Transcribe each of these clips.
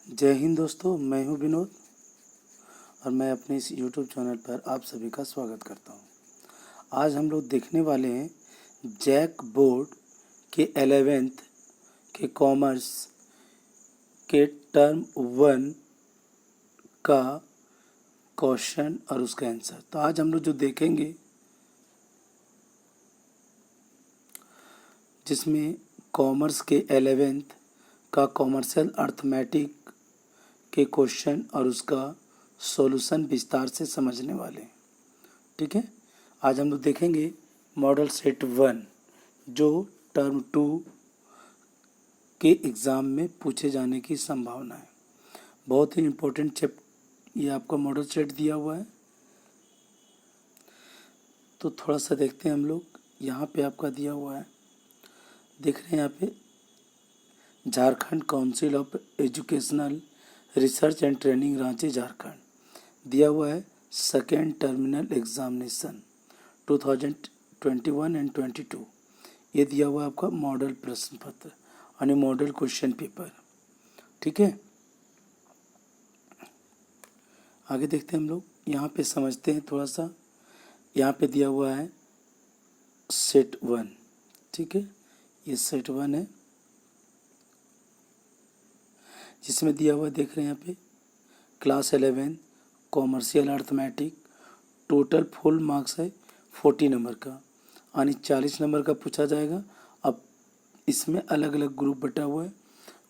जय हिंद दोस्तों, मैं हूं विनोद और मैं अपने इस YouTube चैनल पर आप सभी का स्वागत करता हूं। आज हम लोग देखने वाले हैं जैक बोर्ड के 11th के कॉमर्स के टर्म 1 का क्वेश्चन और उसका आंसर। तो आज हम लोग जो देखेंगे जिसमें कॉमर्स के 11th का कॉमर्शियल अर्थमेटिक के क्वेश्चन और उसका सॉल्यूशन विस्तार से समझने वाले हैं। ठीक है, आज हम लोग देखेंगे मॉडल सेट 1 जो टर्म 2 के एग्ज़ाम में पूछे जाने की संभावना है। बहुत ही इम्पोर्टेंट ये आपका मॉडल सेट दिया हुआ है। तो थोड़ा सा देखते हैं हम लोग। यहाँ पे आपका दिया हुआ है, देख रहे हैं यहाँ पे Jharkhand council of educational research and training Ranchi Jharkhand दिया हुआ है। सेकेंड टर्मिनल एग्जामिनेशन 2021 एंड 22 ये दिया हुआ है आपका मॉडल प्रश्न पत्र यानी मॉडल क्वेश्चन पेपर। ठीक है, आगे देखते हैं हम लोग। यहाँ पे समझते हैं थोड़ा सा। यहाँ पे दिया हुआ है सेट 1। ठीक है, ये सेट 1 है जिसमें दिया हुआ देख रहे हैं यहाँ पे class 11 commercial arithmetic. Total full marks है 40 नंबर का यानी 40 नंबर का पूछा जाएगा। अब इसमें अलग अलग ग्रुप बटा हुआ है,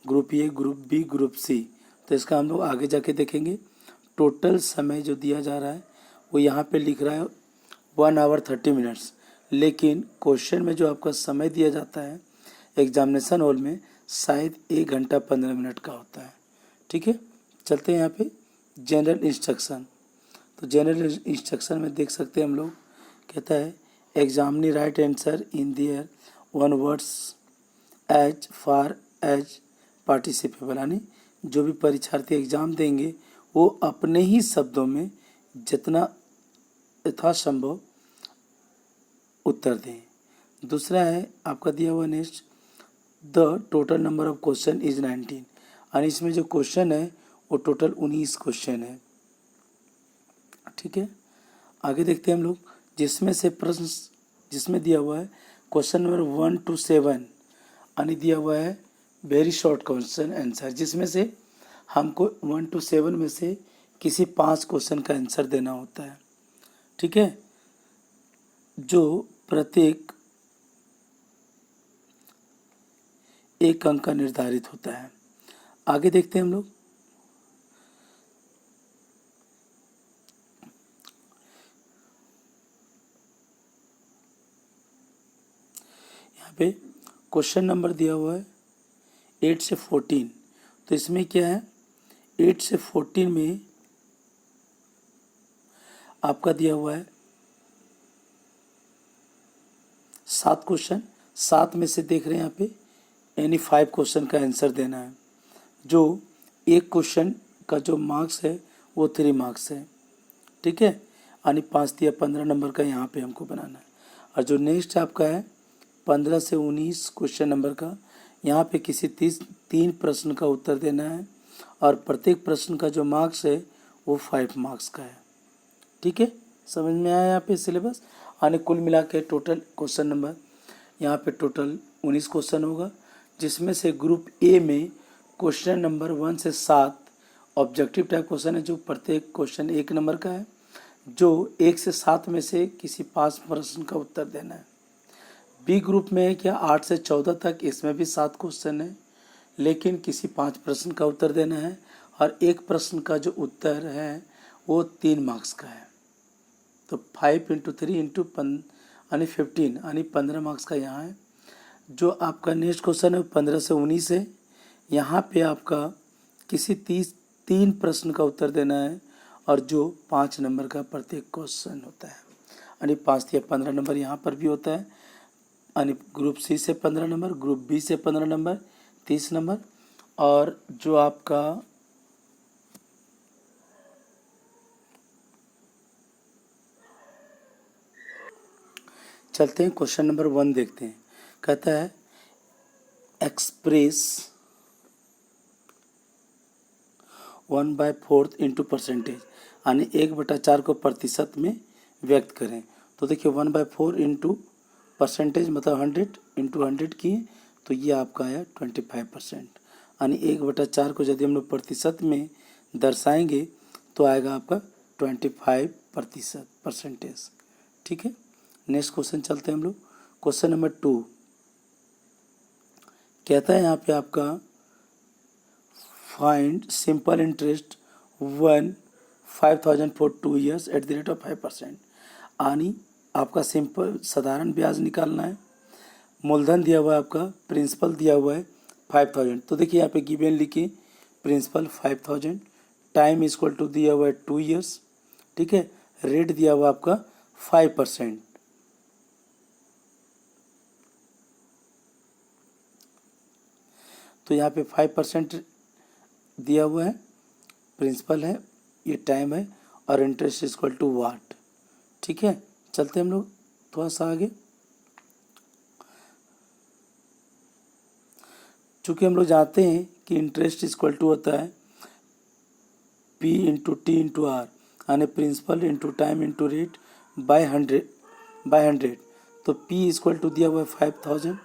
group A, group B, group C. तो इसका हम लोग आगे जाके देखेंगे। टोटल समय जो दिया जा रहा है वो यहाँ पे लिख रहा है 1 आवर 30 मिनट्स, लेकिन क्वेश्चन में जो आपका समय दिया जाता है एग्जामिनेशन हॉल में शायद 1 घंटा 15 मिनट का होता है। ठीक है, चलते हैं यहाँ पे जनरल इंस्ट्रक्शन। तो जनरल इंस्ट्रक्शन में देख सकते हैं हम लोग, कहता है examinee write answer in their 1 words as far as practicable, यानी जो भी परीक्षार्थी एग्ज़ाम देंगे वो अपने ही शब्दों में जितना यथासंभव उत्तर दें। दूसरा है आपका दिया हुआ next, the total number of question is 19, और इसमें जो क्वेश्चन है वो टोटल 19 क्वेश्चन है। ठीक है, आगे देखते हैं हम लोग। जिसमें से प्रश्न जिसमें दिया हुआ है क्वेश्चन नंबर 1 to 7 यानी दिया हुआ है वेरी शॉर्ट क्वेश्चन आंसर, जिसमें से हमको 1 to 7 में से किसी 5 क्वेश्चन का आंसर देना होता है। ठीक है, जो प्रत्येक 1 अंक का निर्धारित होता है। आगे देखते हैं हम लोग। यहाँ पे क्वेश्चन नंबर दिया हुआ है 8 से 14। तो इसमें क्या है 8 से 14 में आपका दिया हुआ है 7 क्वेश्चन। 7 में से देख रहे हैं यहाँ पे यानी 5 क्वेश्चन का आंसर देना है। जो एक क्वेश्चन का जो मार्क्स है वो 3 मार्क्स है। ठीक है, यानी 5 या 15 नंबर का यहाँ पे हमको बनाना है। और जो नेक्स्ट आपका है 15 से 19 क्वेश्चन नंबर का, यहाँ पे किसी 3 प्रश्न का उत्तर देना है और प्रत्येक प्रश्न का जो मार्क्स है वो 5 मार्क्स का है। ठीक है, समझ में आया यहाँ पे सिलेबस। यानी कुल मिला के टोटल क्वेश्चन नंबर यहाँ पे टोटल 19 क्वेश्चन होगा, जिसमें से ग्रुप ए में क्वेश्चन नंबर 1 से 7 ऑब्जेक्टिव टाइप क्वेश्चन है, जो प्रत्येक क्वेश्चन 1 नंबर का है। जो 1 से 7 में से किसी 5 प्रश्न का उत्तर देना है। बी ग्रुप में है क्या 8 से 14 तक, इसमें भी 7 क्वेश्चन है लेकिन किसी 5 प्रश्न का उत्तर देना है और एक प्रश्न का जो उत्तर है वो 3 मार्क्स का है। तो 5 × 3 × यानी 15 यानी 15 मार्क्स का यहाँ है। जो आपका नेक्स्ट क्वेश्चन है 15 से 19 है। यहाँ पे आपका किसी 3 प्रश्न का उत्तर देना है और जो 5 नंबर का प्रत्येक क्वेश्चन होता है, यानी 5 या 15 नंबर यहाँ पर भी होता है। यानी ग्रुप सी से 15 नंबर, ग्रुप बी से 15 नंबर, 30 नंबर। और जो आपका चलते हैं क्वेश्चन नंबर 1 देखते हैं। कहता है एक्सप्रेस 1/4 इंटू परसेंटेज, यानी 1/4 को प्रतिशत में व्यक्त करें। तो देखिए 1/4 इंटू परसेंटेज मतलब 100 इंटू 100 किए तो ये आपका आया 25%, यानी 1/4 को यदि हम लोग प्रतिशत में दर्शाएंगे तो आएगा आपका 25% परसेंटेज। ठीक है, नेक्स्ट क्वेश्चन चलते हैं हम लोग। क्वेश्चन नंबर 2 कहता है यहाँ पे आपका find simple interest 5,000 for 2 years at the rate of 5%, यानी आपका सिंपल साधारण ब्याज निकालना है। मूलधन दिया हुआ है आपका, प्रिंसिपल दिया हुआ है 5,000। तो देखिए यहाँ पे गिवन लिखिए प्रिंसिपल 5,000, टाइम इक्वल टू दिया हुआ है 2 ईयर्स। ठीक है, रेट दिया हुआ आपका 5%। तो यहाँ पे 5% दिया हुआ है, प्रिंसिपल है, ये टाइम है और इंटरेस्ट इक्वल टू वाट। ठीक है, चलते हम लोग थोड़ा सा आगे। चूँकि हम लोग जानते हैं कि इंटरेस्ट इक्वल टू होता है P into T into R, यानी principal into time into rate by 100। तो P इक्वल टू दिया हुआ है 5,000,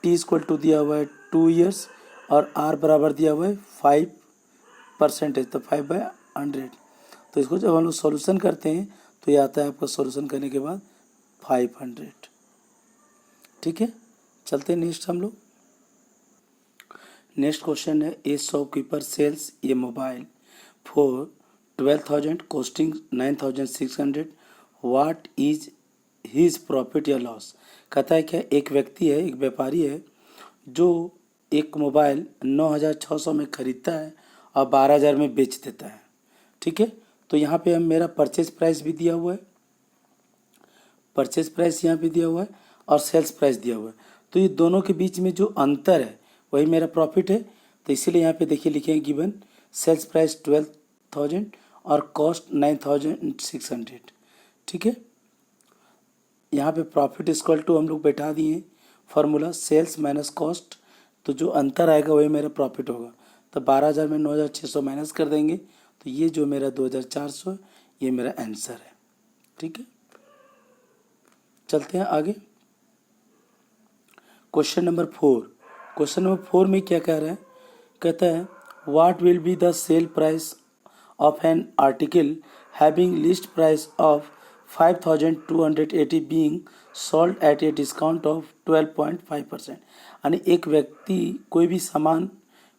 T इक्वल टू दिया हुआ है 2 ईयर्स और R बराबर दिया हुआ है 5%, तो 5/100। तो इसको जब हम लोग सॉल्यूशन करते हैं तो ये आता है आपका सॉल्यूशन करने के बाद 500। ठीक है, चलते हैं नेक्स्ट हम लोग। नेक्स्ट क्वेश्चन है a shopkeeper sells a mobile for 12,000 costing 9,600, what is his profit या लॉस। कहता है क्या एक व्यक्ति है, एक व्यापारी है जो एक मोबाइल 9,600 में खरीदता है और 12,000 में बेच देता है। ठीक है, तो यहाँ पे हम मेरा परचेज प्राइस भी दिया हुआ है, परचेज प्राइस यहाँ पे दिया हुआ है और सेल्स प्राइस दिया हुआ है। तो ये दोनों के बीच में जो अंतर है वही मेरा प्रॉफिट है। तो इसीलिए यहाँ पे देखिए लिखे हैं गिवन सेल्स प्राइस 12,000 और कॉस्ट 9,600। ठीक है, यहाँ पे प्रॉफिट इक्वल टू हम लोग बैठा दिए फार्मूला सेल्स माइनस कॉस्ट, तो जो अंतर आएगा वही मेरा प्रॉफिट होगा। तो 12,000 में 9,600 माइनस कर देंगे तो ये जो मेरा 2,400 है ये मेरा आंसर है। ठीक है, चलते हैं आगे। क्वेश्चन नंबर 4, क्वेश्चन नंबर 4 में क्या कह रहा है, कहता है what will be the sale price of an article having list price of 5,280 being sold at a discount of 12.5%, यानी एक व्यक्ति कोई भी सामान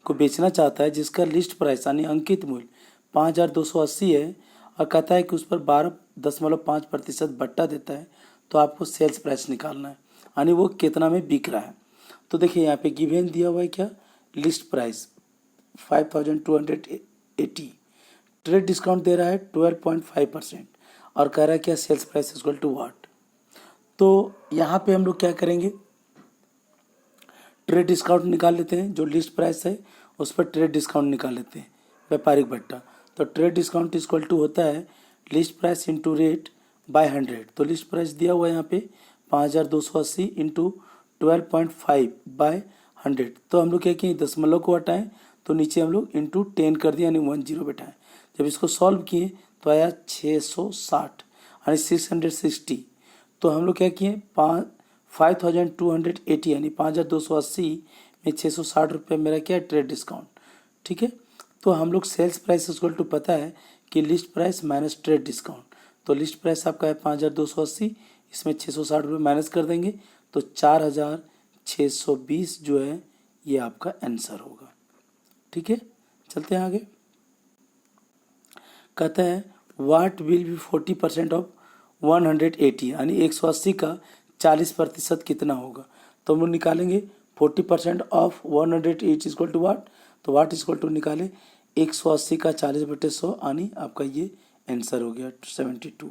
को बेचना चाहता है जिसका लिस्ट प्राइस यानी अंकित मूल्य 5,280 है और कहता है कि उस पर 12.5% बट्टा देता है, तो आपको सेल्स प्राइस निकालना है, यानी वो कितना में बिक रहा है। तो देखिए यहाँ पे गिवन दिया हुआ है क्या, लिस्ट प्राइस 5,280, ट्रेड डिस्काउंट दे रहा है 12.5% और कह रहा है क्या सेल्स प्राइस इक्वल टू वाट। तो यहाँ पे हम लोग क्या करेंगे, ट्रेड डिस्काउंट निकाल लेते हैं, जो लिस्ट प्राइस है उस पर ट्रेड डिस्काउंट निकाल लेते हैं, व्यापारिक भट्टा। तो ट्रेड डिस्काउंट इक्वल टू होता है list price into rate by 100। तो लिस्ट प्राइस दिया हुआ है यहाँ पे 5,280 इंटू 12.5 बाय 100। तो हम लोग क्या किए, दशमलव को हटाएं तो नीचे हम लोग इंटू 10 कर दिया यानी 10 बैठाएं। जब इसको सॉल्व किए तो आया 660 यानी 660। तो हम लोग क्या किए 5,280 यानी 5,280 में 660 रुपये मेरा क्या है ट्रेड डिस्काउंट। ठीक है, तो हम लोग सेल्स प्राइस इक्वल टू पता है कि list price minus trade discount. तो लिस्ट प्राइस आपका है 5,280, इसमें 660 रुपये माइनस कर देंगे तो 4,620 जो है ये आपका आंसर होगा। ठीक है, चलते हैं आगे। कहता है व्हाट विल बी 40% ऑफ 180, यानी 180 का 40% कितना होगा। तो हम लोग निकालेंगे 40% ऑफ 180 इक्वल टू वाट, तो वाट इक्वल टू निकाले 180 का 40/100 यानी आपका ये आंसर हो गया 72।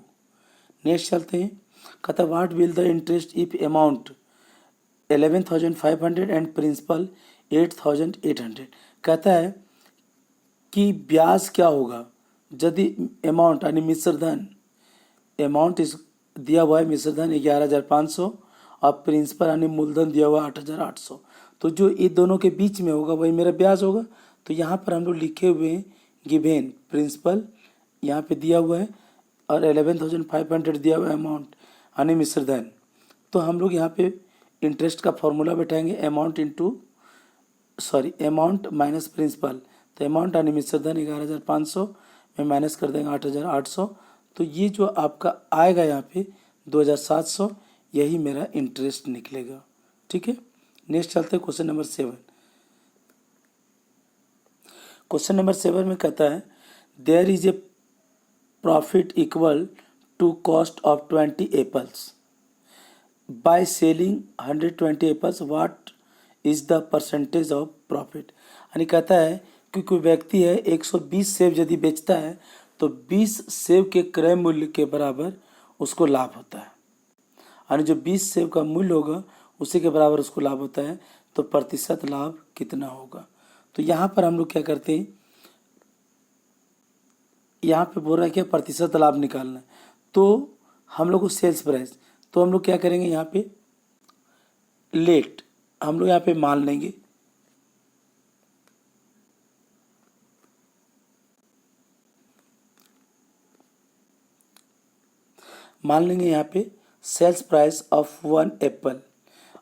नेक्स्ट चलते हैं। कहता है what will the interest if amount 11,500 and principal 8,800। कहता है कि ब्याज क्या होगा यदि अमाउंट यानी मिश्रधन, अमाउंट इस दिया हुआ है मिश्रधन 11,500 और प्रिंसिपल यानी मूलधन दिया हुआ 8,800। तो जो ये दोनों के बीच में होगा वही मेरा ब्याज होगा। तो यहाँ पर हम लोग लिखे हुए हैं गिवेन प्रिंसिपल यहाँ पे दिया हुआ है और 11,500 दिया हुआ है अमाउंट यानी मिश्र धन। तो हम लोग यहाँ पे इंटरेस्ट का फॉर्मूला बैठाएंगे अमाउंट माइनस प्रिंसिपल। तो अमाउंट यानी मिश्र धन 11,500 में माइनस कर देंगे 8,800। तो ये जो आपका आएगा यहाँ पे 2,700, यही मेरा इंटरेस्ट निकलेगा। ठीक है, नेक्स्ट चलते हैं क्वेश्चन नंबर 7। क्वेश्चन नंबर 7 में कहता है there is a profit equal to cost of 20 apples by selling 120 apples, what is the percentage of profit. यानी कहता है कि कोई व्यक्ति है 120 सेब यदि बेचता है तो 20 सेब के क्रय मूल्य के बराबर उसको लाभ होता है, यानी जो 20 सेब का मूल्य होगा उसी के बराबर उसको लाभ होता है। तो प्रतिशत लाभ कितना होगा। तो यहाँ पर हम लोग क्या करते हैं, यहाँ पे बोल रहा है कि प्रतिशत लाभ निकालना है। तो हम लोग को सेल्स प्राइस, तो हम लोग क्या करेंगे यहाँ पे लेट, हम लोग यहाँ पे मान लेंगे यहाँ पे सेल्स प्राइस ऑफ 1 एप्पल,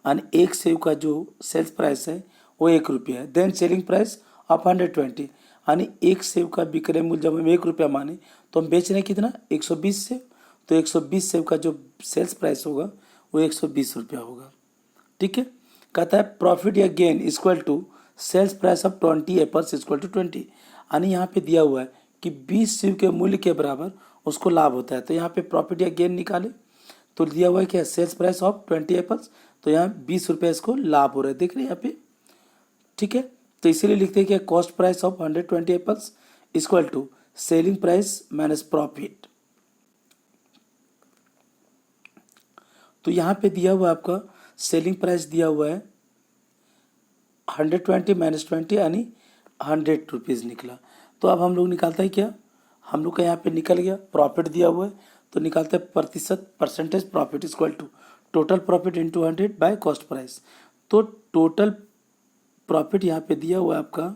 यानी एक सेब का जो सेल्स प्राइस है वो 1 रुपया है। देन सेलिंग प्राइस ऑफ 120, यानी एक सेब का विक्रय मूल्य जब हम 1 रुपया माने तो हम बेच रहे हैं कितना 120 सेब। तो 120 सेब का जो सेल्स प्राइस होगा वो 120 रुपया होगा। ठीक है, कहता है प्रॉफिट या gain equal to sales price of 20 apples equal to 20, यानी यहाँ पे दिया हुआ है कि 20 सेब के मूल्य के बराबर उसको लाभ होता है। तो यहाँ पे प्रॉफिट या गेन निकाले तो दिया हुआ है क्या सेल्स प्राइस ऑफ 20 एप्पल्स, तो यहाँ 20 रुपये इसको लाभ हो रहा है, देख रहे हैं यहाँ पे। ठीक है, तो इसीलिए लिखते हैं कि cost price of 120 apples equal to selling price minus profit. तो यहाँ पे दिया हुआ आपका सेलिंग प्राइस दिया हुआ है 120 माइनस 20 यानी 100 रुपीज़ निकला। तो अब हम लोग निकालते हैं क्या, हम लोग का यहाँ पे निकल गया प्रॉफिट दिया हुआ है तो निकालते हैं प्रतिशत percentage profit equal to total profit into 100 by cost price. तो टोटल प्रॉफिट यहाँ पे दिया हुआ है आपका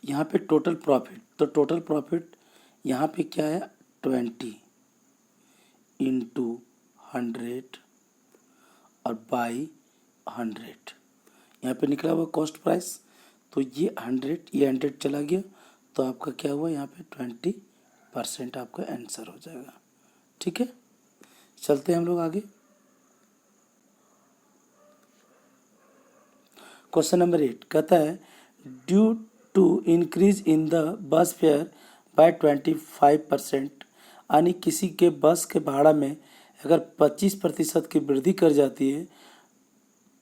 यहाँ पे टोटल प्रॉफिट, तो टोटल प्रॉफिट यहाँ पे क्या है 20 इंटू 100 और बाई 100, यहाँ पे निकला हुआ कॉस्ट प्राइस। तो ये 100 चला गया तो आपका क्या हुआ यहाँ पे 20% आपका आंसर हो जाएगा। ठीक है, चलते हैं हम लोग आगे। क्वेश्चन नंबर 8 कहता है due to increase in the bus fare by 25%, यानी किसी के बस के भाड़ा में अगर 25% की वृद्धि कर जाती है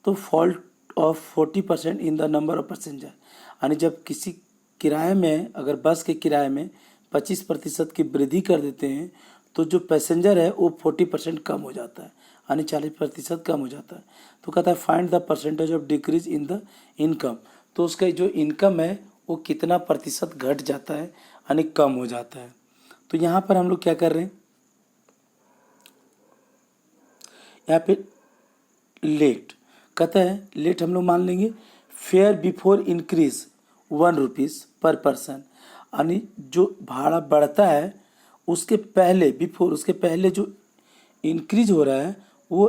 तो fault of 40% in the number of passenger, यानी जब किसी किराए में अगर बस के किराए में 25% की वृद्धि कर देते हैं तो जो पैसेंजर है वो 40% कम हो जाता है, यानी 40% कम हो जाता है। तो कहता है find the percentage of decrease in the income, तो उसका जो इनकम है वो कितना प्रतिशत घट जाता है यानी कम हो जाता है। तो यहाँ पर हम लोग क्या कर रहे हैं, यहाँ पे लेट कहता है लेट हम लोग मान लेंगे फेयर बिफोर इंक्रीज 1 रुपीज़ पर पर्सन, यानी जो भाड़ा बढ़ता है उसके पहले उसके पहले जो इंक्रीज हो रहा है वो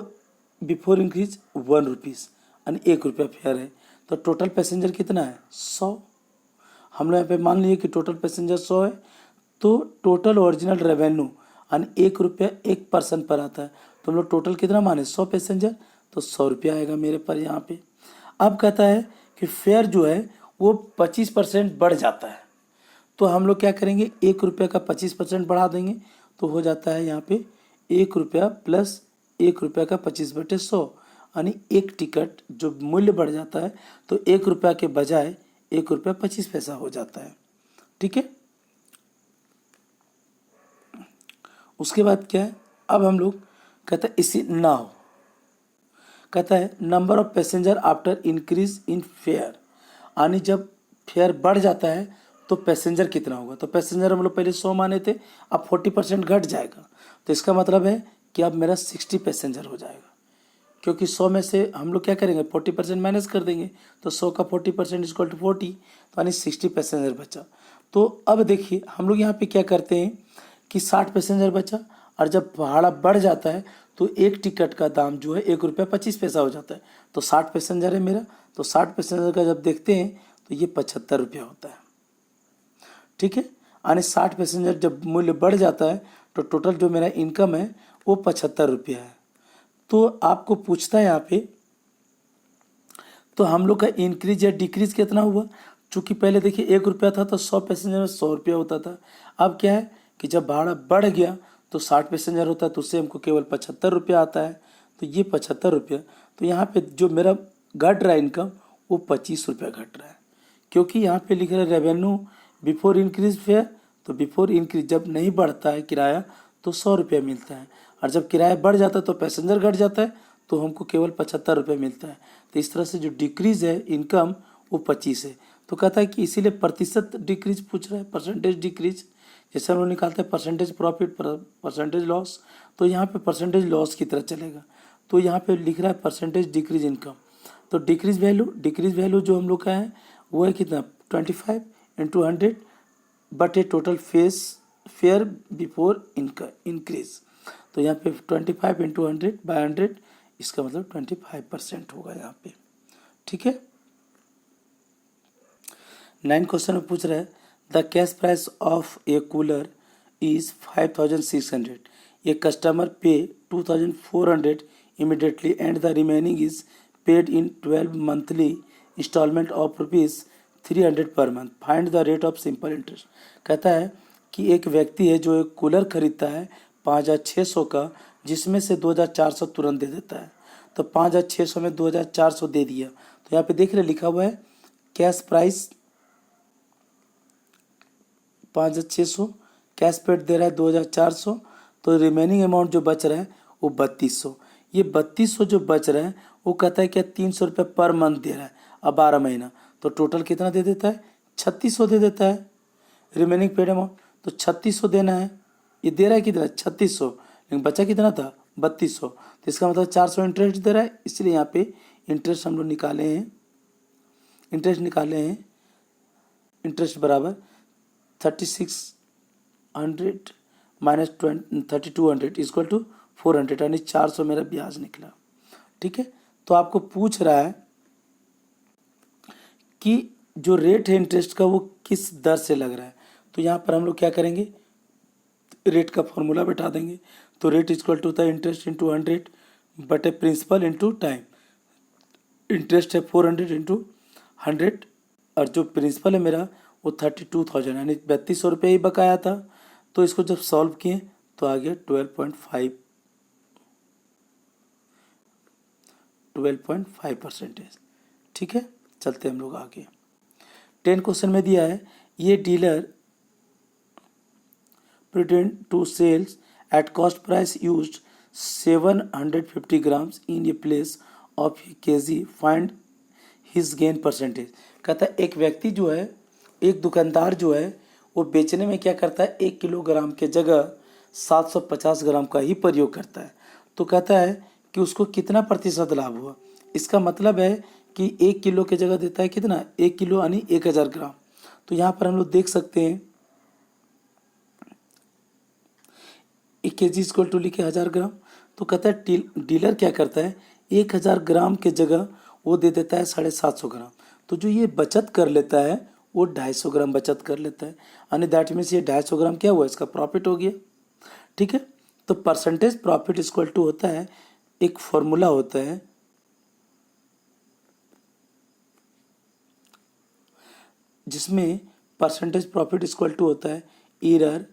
बिफोर इंक्रीज 1 रुपीज़ यानी 1 रुपया फेयर है। तो टोटल पैसेंजर कितना है 100, हम लोग यहाँ पे मान लिए कि टोटल पैसेंजर 100 है। तो टोटल ओरिजिनल रेवेन्यू यानी 1 रुपया 1 पर्सन पर आता है, तो हम लोग टोटल कितना माने 100 पैसेंजर, तो 100 रुपया आएगा मेरे पर यहाँ पे। अब कहता है कि फेयर जो है वो 25% बढ़ जाता है, तो हम लोग क्या करेंगे 1 रुपये का 25% बढ़ा देंगे तो हो जाता है यहाँ पे 1 रुपया प्लस 1 रुपये का 25/100, यानी एक टिकट जो मूल्य बढ़ जाता है तो 1 रुपया के बजाय 1 रुपया 25 पैसा हो जाता है। ठीक है, उसके बाद क्या है, अब हम लोग कहता है इसी नाउ कहता है number of passenger after increase in fair, यानी जब फेयर बढ़ जाता है तो पैसेंजर कितना होगा। तो पैसेंजर हम लोग पहले 100 माने थे, अब 40% घट जाएगा, तो इसका मतलब है कि अब मेरा 60 पैसेंजर हो जाएगा, क्योंकि 100 में से हम लोग क्या करेंगे 40% माइनस कर देंगे, तो 100 का 40% इक्वल टू 40, तो यानी 60 पैसेंजर बचा। तो अब देखिए हम लोग यहाँ पे क्या करते हैं कि 60 पैसेंजर बचा, और जब भाड़ा बढ़ जाता है तो एक टिकट का दाम जो है 1 रुपया 25 पैसा हो जाता है। तो 60 पैसेंजर है मेरा, तो 60 पैसेंजर का जब देखते हैं तो ये 75 रुपया होता है। ठीक है, यानी 60 पैसेंजर जब मूल्य बढ़ जाता है तो टोटल जो मेरा इनकम है वो 75 रुपया है। तो आपको पूछता है यहाँ पे, तो हम लोग का इंक्रीज या डिक्रीज कितना हुआ। चूँकि पहले देखिए 1 रुपया था तो 100 पैसेंजर में 100 रुपया होता था। अब क्या है कि जब भाड़ा बढ़ गया तो 60 पैसेंजर होता है, तो उससे हमको केवल 75 रुपया आता है। तो ये 75 रुपया, तो यहाँ पे जो मेरा घट रहा है इनकम वो 25 रुपया घट रहा है, क्योंकि यहाँ पे लिख रहा है रेवेन्यू बिफोर इंक्रीज फेयर। तो बिफोर इंक्रीज जब नहीं बढ़ता है किराया तो 100 रुपया मिलता है, और जब किराया बढ़ जाता है तो पैसेंजर घट जाता है तो हमको केवल 75 रुपये मिलता है। तो इस तरह से जो डिक्रीज है इनकम वो 25 है। तो कहता है कि इसीलिए प्रतिशत डिक्रीज पूछ रहा है, परसेंटेज डिक्रीज। जैसे हम लोग निकालते हैं परसेंटेज प्रॉफिट, परसेंटेज लॉस, तो यहाँ पे परसेंटेज लॉस की तरह चलेगा। तो यहाँ पे लिख रहा है परसेंटेज डिक्रीज इनकम। तो डिक्रीज वैल्यू जो हम लोग का है वो है कितना 25 into 100 but A total fair before increase. तो यहाँ पे 25 इंटू 100 बाई 100, इसका मतलब 25% होगा यहाँ पे। ठीक है। 9 क्वेश्चन में पूछ रहा है the cash price of A cooler is 5600, a customer पे 2400 immediately and the remaining is paid in 12 monthly installment of ₹300 per month. Find the rate of simple interest. कहता है कि एक व्यक्ति है जो एक कूलर खरीदता है 5600 का, जिसमें से 2400 तुरंत दे देता है। तो 5600 में 2400 दे दिया, तो यहाँ पे देख रहे लिखा हुआ है कैश प्राइस 5600, कैश पेड दे रहा है 2400, तो रिमेनिंग अमाउंट जो बच रहा है वो 3200। ये 3200 जो बच रहा है वो कहता है क्या 300 रुपये पर मंथ दे रहा है, अब 12 महीना, तो टोटल कितना दे देता है 3600 दे देता है रिमेनिंग पेड अमाउंट। तो 3600 देना है, ये दे रहा है कितना 3600, लेकिन बचा कितना था 3200, तो इसका मतलब 400 इंटरेस्ट दे रहा है। इसलिए यहाँ पे इंटरेस्ट हम लोग निकाले हैं, इंटरेस्ट बराबर 3600 माइनस 3200 इक्वल टू 400, यानी 400 मेरा ब्याज निकला। ठीक है। तो आपको पूछ रहा है कि जो रेट है इंटरेस्ट का वो किस दर से लग रहा है। तो यहाँ पर हम लोग क्या करेंगे, रेट का फॉर्मूला बैठा देंगे। तो रेट इक्वल टू होता है इंटरेस्ट इंटू 100 बटे प्रिंसिपल इंटू टाइम। इंटरेस्ट है 400 इंटू 100, और जो प्रिंसिपल है मेरा वो 32,000 यानी 3200 रुपये ही बकाया था। तो इसको जब सॉल्व किए तो आ गया 12.5%। ठीक है, चलते हम लोग आगे। 10 क्वेश्चन में दिया है ये dealer pretend to sales at cost price used 750 grams in a place of kg, find his gain percentage. कहता है एक व्यक्ति जो है, एक दुकानदार जो है वो बेचने में क्या करता है 1 किलोग्राम के जगह 750 ग्राम का ही प्रयोग करता है। तो कहता है कि उसको कितना प्रतिशत लाभ हुआ। इसका मतलब है कि 1 किलो के जगह देता है कितना 1 किलो यानी 1000 ग्राम। तो यहाँ पर हम लोग देख सकते हैं 1 kg इक्वल टू लिखे 1000 ग्राम। तो कहता है डीलर क्या करता है 1000 ग्राम के जगह वो दे देता है 750 ग्राम। तो जो ये बचत कर लेता है वो 250 ग्राम बचत कर लेता है, यानी दैट मीन्स ये 250 ग्राम क्या हुआ इसका प्रॉफिट हो गया। ठीक है। तो परसेंटेज प्रॉफिट इक्वल टू होता है, एक फॉर्मूला होता है जिसमें परसेंटेज प्रॉफिट इक्वल टू होता है ईरर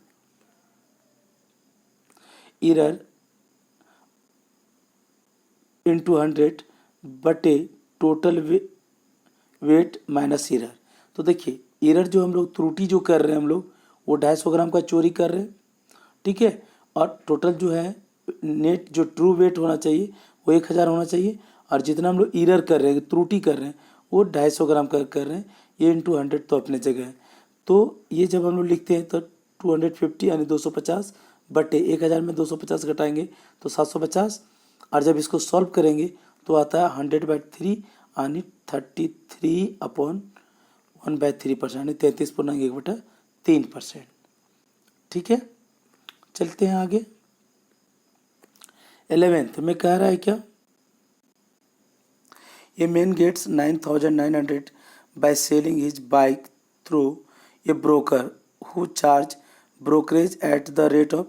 इंटू 100 बटे टोटल वेट माइनस ईरर। तो देखिए ईरर जो हम लोग त्रुटि जो कर रहे हैं हम लोग वो 250 ग्राम का चोरी कर रहे हैं। ठीक है। और टोटल जो है नेट जो ट्रू वेट होना चाहिए वो 1000 होना चाहिए, और जितना हम लोग ईरर कर रहे हैं त्रुटि कर रहे हैं वो 250 ग्राम कर रहे हैं। ये इंटू 100 तो अपने जगह है। तो ये जब हम लोग लिखते हैं तो 250 यानी 250 बटे 1000 में 250 घटाएंगे तो 750, और जब इसको सॉल्व करेंगे तो आता है 100/3 यानी 33/1/3% यानी 33.1/3%। ठीक है, चलते हैं आगे। 11th में कह रहा है क्या, A man gets 9,900 by selling his bike through a broker who charge brokerage at the rate of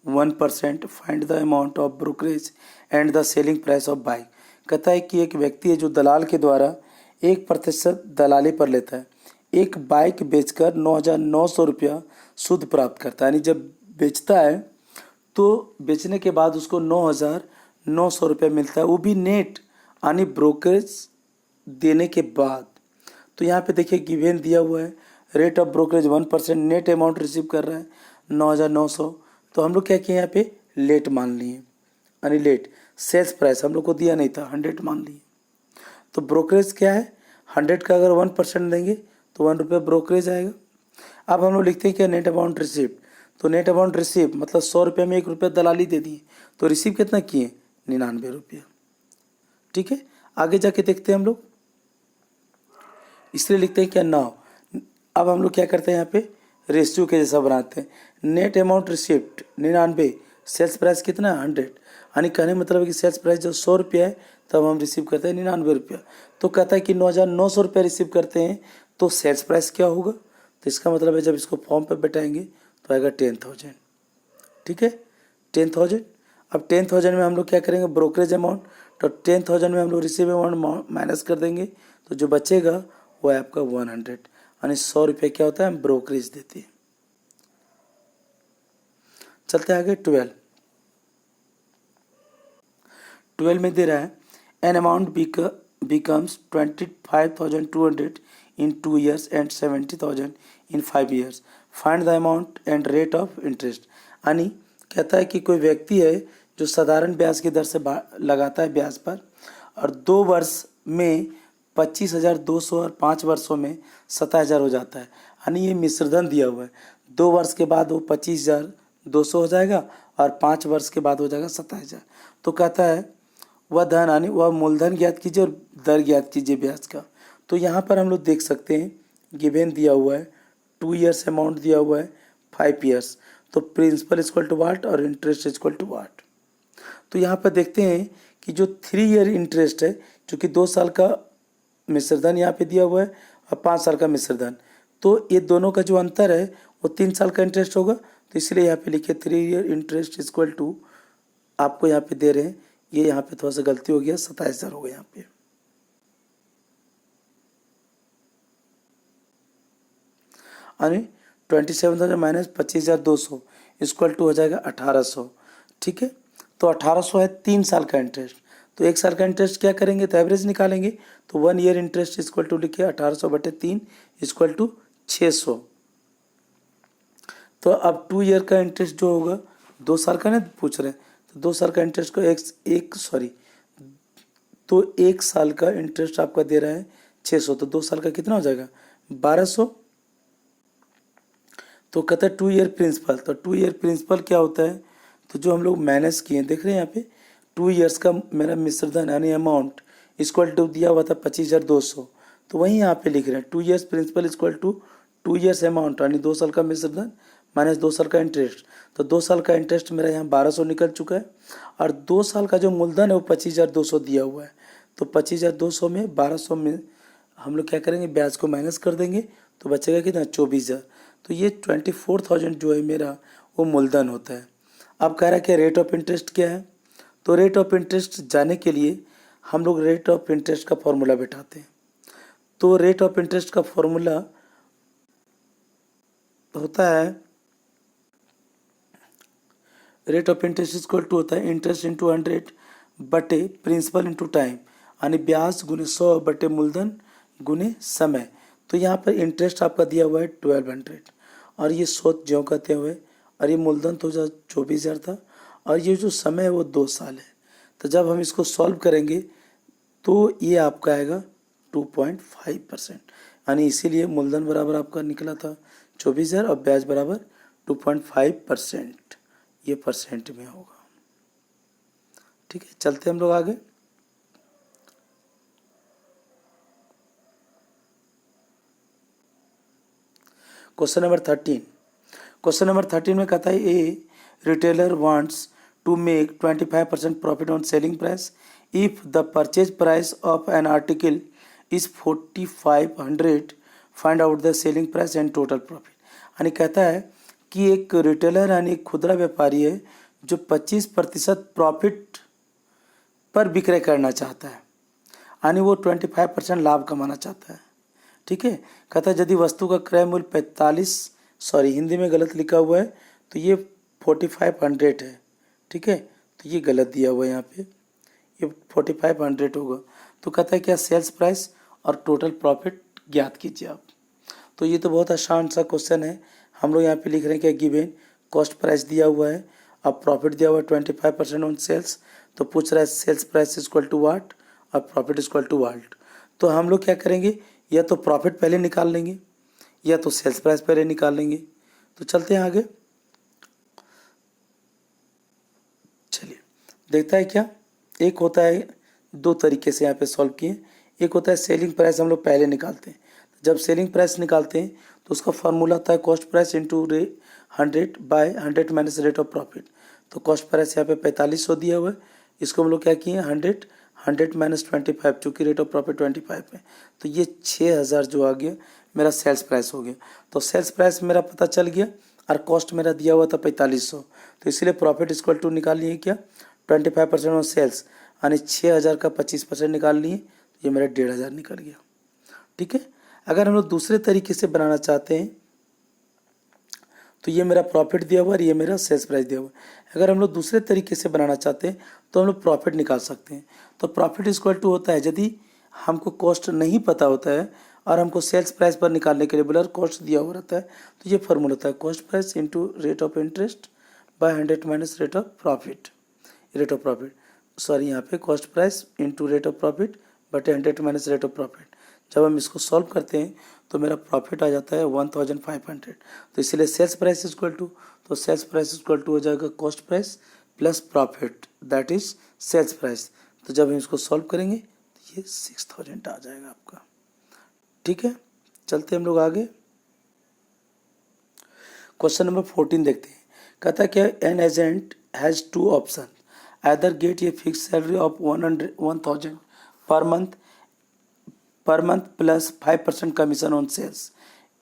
1%. Find the amount of brokerage and the selling price of bike. कहता है कि एक व्यक्ति है जो दलाल के द्वारा 1% दलाली पर लेता है, एक बाइक बेचकर 9,900 रुपया शुद्ध प्राप्त करता है। यानी जब बेचता है तो बेचने के बाद उसको 9,900 रुपया मिलता है, वो भी नेट यानी ब्रोकरेज देने के बाद। तो यहाँ पे देखिए गिवन दिया हुआ है, rate of brokerage 1%, net amount receive कर रहा है 9,900। तो हम लोग क्या किए यहाँ पे लेट मान लिए, यानी लेट सेल्स प्राइस हम लोग को दिया नहीं था, 100 मान लिए। तो ब्रोकरेज क्या है, 100 का अगर 1% देंगे तो 1 रुपये ब्रोकरेज आएगा। अब हम लोग लिखते हैं क्या, नेट अमाउंट रिसीव। तो नेट अमाउंट रिसीव मतलब 100 रुपये में 1 रुपया दलाली दे दिए, तो रिसीव कितना किए, 99 रुपया। ठीक है, आगे जाके देखते हैं हम लोग, इसलिए लिखते हैं क्या, नाउ। अब हम लोग क्या करते हैं यहाँ पे रेशियो के जैसा बनाते हैं। Net amount receipt 99, sales price कितना है 100, यानी कहने मतलब है कि सेल्स प्राइस जो 100 रुपया है तब हम रिसीव करते हैं 99 रुपया। तो कहता है कि 9,900 रुपया रिसीव करते हैं तो सेल्स प्राइस क्या होगा, तो इसका मतलब है जब इसको फॉर्म पर बैठाएंगे तो आएगा 10,000। ठीक है, 10,000। अब 10,000 में हम लोग क्या करेंगे, ब्रोकरेज अमाउंट, तो 10,000 में हम लोग रिसीव अमाउंट माइनस कर देंगे, तो जो बचेगा वो है आपका 100, यानी 100 रुपये क्या होता है, हम ब्रोकरेज देते हैं। चलते हैं आगे। 12 में दे रहा है an amount becomes 25,200 in 2 years and 70,000 in 5 years. Find the amount and rate of interest. यानी कहता है कि कोई व्यक्ति है जो साधारण ब्याज की दर से लगाता है ब्याज पर, और 2 वर्ष में 25,200 और 5 वर्षों में 27,000 हो जाता है। यानी ये मिश्रधन दिया हुआ है, 2 वर्ष के बाद वो 25,200 हो जाएगा और 5 वर्ष के बाद हो जाएगा 27,000। तो कहता है वह धन यानी वह मूलधन ज्ञात कीजिए और दर ज्ञात कीजिए ब्याज का। तो यहाँ पर हम लोग देख सकते हैं गिवन दिया हुआ है 2 ईयर्स अमाउंट दिया हुआ है 5 ईयर्स, तो प्रिंसिपल इक्वल टू वाट और इंटरेस्ट इक्वल टू वाट। तो यहाँ पर देखते हैं कि जो 3 ईयर इंटरेस्ट है, चूँकि 2 साल का मिश्रधन यहाँ पे दिया हुआ है और 5 साल का मिश्रधन, तो ये दोनों का जो अंतर है वो 3 साल का इंटरेस्ट होगा। तो इसलिए यहाँ पे लिखे 3 ईयर इंटरेस्ट इक्वल टू, आपको यहाँ पे दे रहे हैं, ये यहाँ पे थोड़ा सा गलती हो गया, 27,000 हो गया यहाँ पे। यानी 27,000 माइनस 25,200 इक्वल टू हो जाएगा 1,800। ठीक है, तो 1,800 है 3 साल का इंटरेस्ट। तो 1 साल का इंटरेस्ट क्या करेंगे, तो एवरेज निकालेंगे। तो 1 ईयर इंटरेस्ट इक्वल टू लिखिए 1,800/3 इक्वल टू 600। तो अब 2 ईयर का इंटरेस्ट जो होगा, 2 साल का नहीं पूछ रहे हैं, तो 2 साल का इंटरेस्ट को तो 1 साल का इंटरेस्ट आपका दे रहा है 600, तो 2 साल का कितना हो जाएगा 1,200। तो कहता है 2 ईयर प्रिंसिपल, तो 2 ईयर प्रिंसिपल क्या होता है, तो जो हम लोग माइनस किए देख रहे हैं यहाँ पे 2 ईयर्स का मेरा मिश्रधन यानी अमाउंट इक्वल टू दिया हुआ था 25,200, तो वहीं यहाँ पे लिख रहे हैं 2 years principal equal to 2 years amount यानी 2 साल का मिश्रधन माइनस 2 साल का इंटरेस्ट। तो 2 साल का इंटरेस्ट मेरा यहाँ 1,200 निकल चुका है, और 2 साल का जो मूलधन है वो 25,200 दिया हुआ है। तो 25,200 में 1,200 में हम लोग क्या करेंगे, ब्याज को माइनस कर देंगे, तो बचेगा कितना 24,000। तो ये 24,000 जो है मेरा वो मूलधन होता है। अब कह रहा है कि रेट ऑफ इंटरेस्ट क्या है, तो रेट ऑफ इंटरेस्ट जाने के लिए हम लोग रेट ऑफ इंटरेस्ट का फॉर्मूला बैठाते हैं। तो रेट ऑफ इंटरेस्ट का फॉर्मूला होता है, rate of interest equal to होता है इंटरेस्ट इंटू 100 बटे प्रिंसिपल इंटू टाइम, यानी ब्याज गुने 100 बटे मूलधन गुने समय। तो यहाँ पर इंटरेस्ट आपका दिया हुआ है 1,200 और ये 100 ज्यों कहते हुए, और ये मूलधन तो 24,000 था, और ये जो समय है वो 2 साल है। तो जब हम इसको सॉल्व करेंगे तो ये आपका आएगा 2.5%, यानी इसीलिए मूलधन बराबर आपका निकला था 24,000 और ब्याज बराबर 2.5%। ये परसेंट में होगा। ठीक है, चलते हम लोग आगे। Question number 13। क्वेश्चन नंबर 13 में कहता है a retailer wants to make 25% profit on selling price if the purchase price of an article is 4500, find out the selling price and total profit. यानी कहता है कि एक रिटेलर यानी एक खुदरा व्यापारी है जो 25% प्रॉफिट पर विक्रय करना चाहता है, यानी वो 25% लाभ कमाना चाहता है। ठीक है, कहता है यदि वस्तु का क्रय मूल्य 45, हिंदी में गलत लिखा हुआ है, तो ये 4500 है। ठीक है, तो ये गलत दिया हुआ है यहाँ पे, ये 4500 होगा। तो कहता है क्या सेल्स प्राइस और टोटल प्रॉफिट ज्ञात कीजिए आप। तो ये तो बहुत आसान सा क्वेश्चन है। हम लोग यहाँ पे लिख रहे हैं क्या गिवन कॉस्ट प्राइस दिया हुआ है, अब प्रॉफिट दिया हुआ है 25% ऑन सेल्स, तो पूछ रहा है सेल्स प्राइस इक्वल टू वाट और प्रॉफिट इक्वल टू वाट। तो हम लोग क्या करेंगे, या तो प्रॉफिट पहले निकाल लेंगे या तो सेल्स प्राइस पहले निकाल लेंगे। तो चलते हैं आगे, चलिए देखता है क्या। एक होता है, दो तरीके से यहाँ पे सॉल्व किए। एक होता है सेलिंग प्राइस हम लोग पहले निकालते हैं। जब सेलिंग प्राइस निकालते हैं तो उसका फार्मूला होता है cost price into 100 by 100 minus rate of profit. तो कॉस्ट प्राइस यहाँ पे 4500 दिया हुआ है, इसको हम लोग क्या किए 100 माइनस 25, चूँकि रेट ऑफ प्रॉफिट 25 है, तो ये 6000 जो आ गया मेरा सेल्स प्राइस हो गया। तो सेल्स प्राइस मेरा पता चल गया और कॉस्ट मेरा दिया हुआ था 4500, तो इसलिए प्रॉफिट इक्वल टू निकाल लिए क्या 25% ऑन सेल्स, यानी 6000 का 25% निकाल लिए, तो ये मेरा 1500 निकल गया। ठीक है, अगर हम लोग दूसरे तरीके से बनाना चाहते हैं तो ये मेरा प्रॉफिट दिया हुआ है, ये मेरा सेल्स प्राइस दिया हुआ है। अगर हम लोग दूसरे तरीके से बनाना चाहते हैं तो हम लोग प्रॉफिट निकाल सकते हैं। तो प्रॉफिट इक्वल टू होता है, यदि हमको कॉस्ट नहीं पता होता है और हमको सेल्स प्राइस पर निकालने के लिए बोला कॉस्ट दिया हुआ रहता है, तो ये फॉर्मूला होता है cost price into rate of interest by 100 minus rate of profit. यहाँ पे cost price into rate of profit बटे 100 माइनस रेट ऑफ प्रॉफिट। जब हम इसको सॉल्व करते हैं तो मेरा प्रॉफिट आ जाता है 1500। तो इसलिए सेल्स प्राइस इक्वल टू, तो सेल्स प्राइस इक्वल टू हो जाएगा cost price plus profit, that is sales price. तो जब हम इसको सॉल्व करेंगे तो ये 6000 आ जाएगा आपका। ठीक है, चलते हम लोग आगे। क्वेश्चन नंबर 14 देखते हैं। कहता है क्या an agent has 2 option, either get a fixed salary of 1000 per month plus 5% commission on sales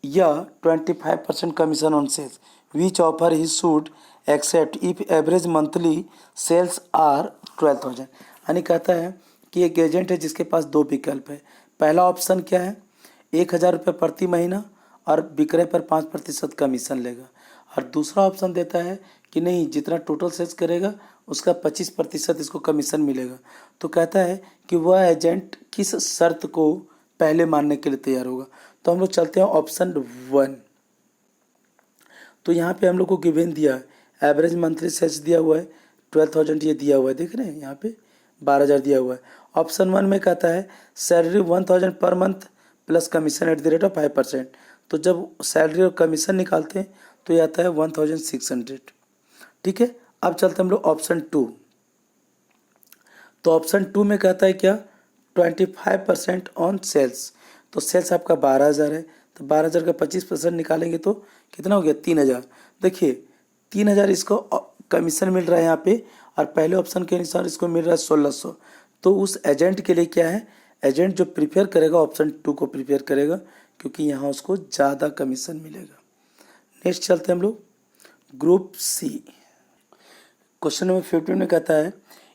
या 25% commission on sales, which offer he should accept if average monthly sales are 12000। यानी कहता है कि एक एजेंट है जिसके पास 2 विकल्प है। पहला ऑप्शन क्या है 1000 रुपये प्रति महीना और विक्रय पर 5% कमीशन लेगा, और दूसरा ऑप्शन देता है कि नहीं जितना टोटल सेल्स करेगा उसका 25% इसको कमीशन मिलेगा। तो कहता है कि वह एजेंट किस शर्त को पहले मानने के लिए तैयार होगा। तो हम लोग चलते हैं ऑप्शन 1। तो यहाँ पे हम लोग को गिवन दिया है एवरेज मंथली सेल्स दिया हुआ है 12000, ये दिया हुआ है, देख रहे हैं यहाँ पे 12000 दिया हुआ है। ऑप्शन 1 में कहता है salary 1000 per month plus commission at the rate of 5%। तो जब सैलरी और कमीशन निकालते हैं तो ये आता है 1600। ठीक है, अब चलते हम लोग ऑप्शन 2। तो ऑप्शन 2 में कहता है क्या 25% ऑन सेल्स। तो सेल्स आपका 12000 है, तो 12000 का 25% निकालेंगे तो कितना हो गया 3000। देखिए 3000 इसको कमीशन मिल रहा है यहाँ पे, और पहले ऑप्शन के अनुसार इसको मिल रहा है 1600। तो उस एजेंट के लिए क्या है, एजेंट जो प्रिपेयर करेगा ऑप्शन 2 को प्रिपेयर करेगा, क्योंकि यहाँ उसको ज़्यादा कमीशन मिलेगा। नेक्स्ट चलते हैं हम लोग ग्रुप सी। क्वेश्चन नंबर 15 में कहता है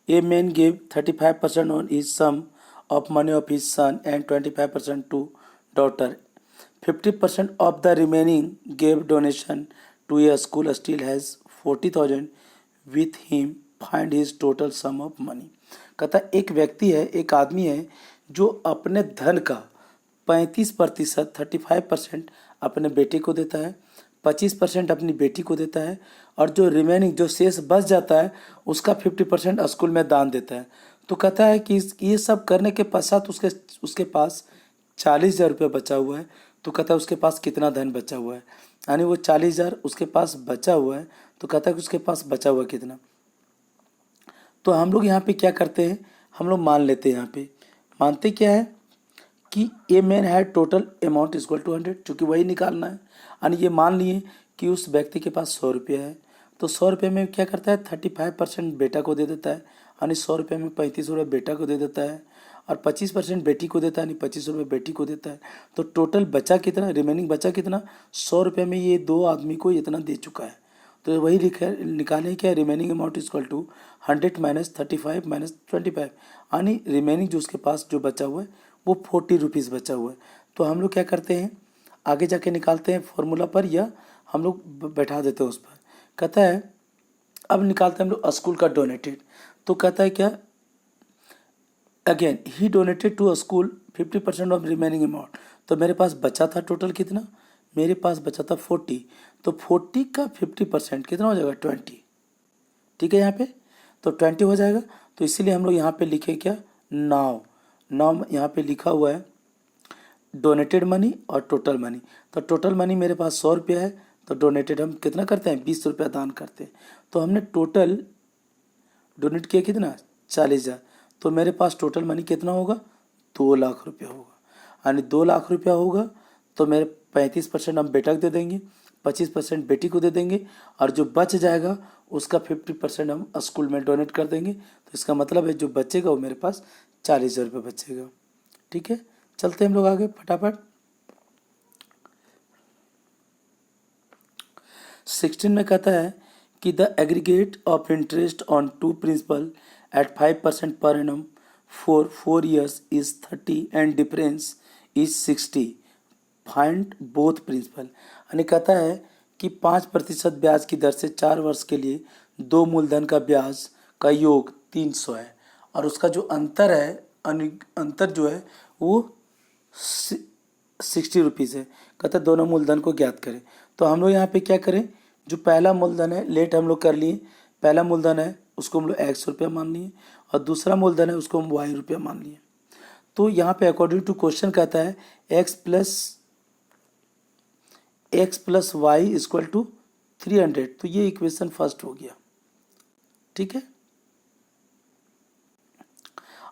a man give 35% on his sum of money of his son and 25% to daughter, 50% of the remaining gave donation to a school, still has 40,000 with him, find his total sum of money. कहता है एक व्यक्ति है, एक आदमी है जो अपने धन का 35% 35% अपने बेटे को देता है, 25% अपनी बेटी को देता है, और जो रिमेनिंग जो शेष बच जाता है उसका 50% स्कूल में दान देता है। तो कहता है कि ये सब करने के पश्चात उसके पास 40,000 रुपये बचा हुआ है। तो कहता है उसके पास कितना धन बचा हुआ है। यानी वो 40,000 उसके पास बचा हुआ है, तो कहता है कि उसके पास बचा हुआ कितना। तो हम लोग यहाँ पे क्या करते हैं, हम लोग मान लेते हैं, यहाँ पे मानते क्या है कि a man had total amount equal to 100, चूँकि वही निकालना है। यानी ये मान लिए कि उस व्यक्ति के पास 100 रुपया है, तो 100 रुपये में क्या करता है 35% बेटा को दे देता है, यानी 100 रुपये में 35 रुपये बेटा को दे देता है, और 25% बेटी को देता है, यानी 25 रुपये बेटी को देता है। तो टोटल बचा कितना, रिमेनिंग बचा कितना, 100 रुपये में ये दो आदमी को इतना दे चुका है। तो वही निकालें क्या, remaining amount equal to 100 minus 35 minus 25, यानी रिमेनिंग जो उसके पास जो बचा हुआ है वो 40 रुपीज़ बचा हुआ है। तो हम लोग क्या करते हैं, आगे जाके निकालते हैं फॉर्मूला पर, या हम लोग बैठा देते हैं उस पर। कहता है अब निकालते हैं हम लोग स्कूल का डोनेटेड। तो कहता है क्या, again he donated to a school 50% of remaining amount. तो मेरे पास बचा था टोटल कितना, मेरे पास बचा था 40, तो 40 का 50% कितना हो जाएगा 20। ठीक है, यहाँ पे तो 20 हो जाएगा। तो इसीलिए हम लोग यहाँ पे लिखे क्या, नाउ यहाँ पे लिखा हुआ है डोनेटेड मनी और टोटल मनी। तो टोटल मनी मेरे पास 100 रुपया है, तो डोनेटेड हम कितना करते हैं 20 रुपया दान करते हैं। तो हमने टोटल डोनेट किया कितना 40,000, तो मेरे पास टोटल मनी कितना होगा 2 लाख रुपया होगा। यानी 2 लाख रुपया होगा, तो मेरे 35% हम बेटा को दे देंगे, 25% बेटी को दे देंगे, और जो बच जाएगा उसका 50% हम स्कूल में डोनेट कर देंगे। तो इसका मतलब है जो बचेगा वो मेरे पास 40,000 रुपये बचेगा। ठीक है, चलते हैं हम लोग आगे फटाफट। 16 में कहता है कि the aggregate of interest on two principal at 5% per annum for 4 years is 30 and difference is 60, find both principal. यानी कहता है कि 5% ब्याज की दर से 4 वर्ष के लिए दो मूलधन का ब्याज का योग 300 है, और उसका जो अंतर है, अंतर जो है वो 60 रुपीज़ है। कहता है दोनों मूलधन को ज्ञात करें। तो हम लोग यहाँ पे क्या करें, जो पहला मूलधन है लेट हम लोग कर लिए, पहला मूलधन है उसको हम लोग x रुपया मान लिए, और दूसरा मूलधन है उसको हम y रुपया मान लिए। तो यहाँ पे अकॉर्डिंग टू क्वेश्चन कहता है x plus Y equal to 300, तो ये इक्वेशन फर्स्ट हो गया। ठीक है,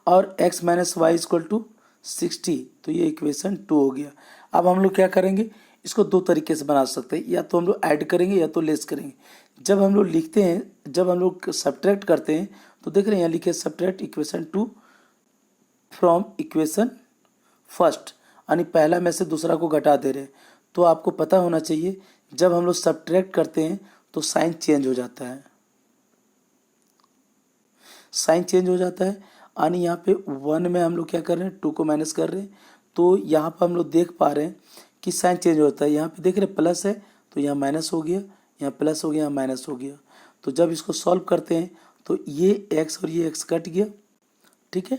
और x minus Y equal to 60, तो ये इक्वेशन 2 हो गया। अब हम लोग क्या करेंगे, इसको दो तरीके से बना सकते हैं, या तो हम लोग ऐड करेंगे या तो लेस करेंगे। जब हम लोग लिखते हैं, जब हम लोग सब्ट्रैक्ट करते हैं, तो देख रहे हैं यहाँ लिखे subtract equation 2 from equation first, यानी पहला में से दूसरा को घटा दे रहे हैं। तो आपको पता होना चाहिए जब हम लोग सब्ट्रैक्ट करते हैं तो साइन चेंज हो जाता है, साइन चेंज हो जाता है। यानी यहाँ पे 1 में हम लोग क्या कर रहे हैं 2 को माइनस कर रहे हैं, तो यहाँ पर हम लोग देख पा रहे हैं कि साइन चेंज होता है। यहाँ पे देख रहे हैं प्लस है तो यहाँ माइनस हो गया, यहाँ प्लस हो गया, यहाँ माइनस हो गया। तो जब इसको सॉल्व करते हैं तो ये x और ये x कट गया। ठीक है,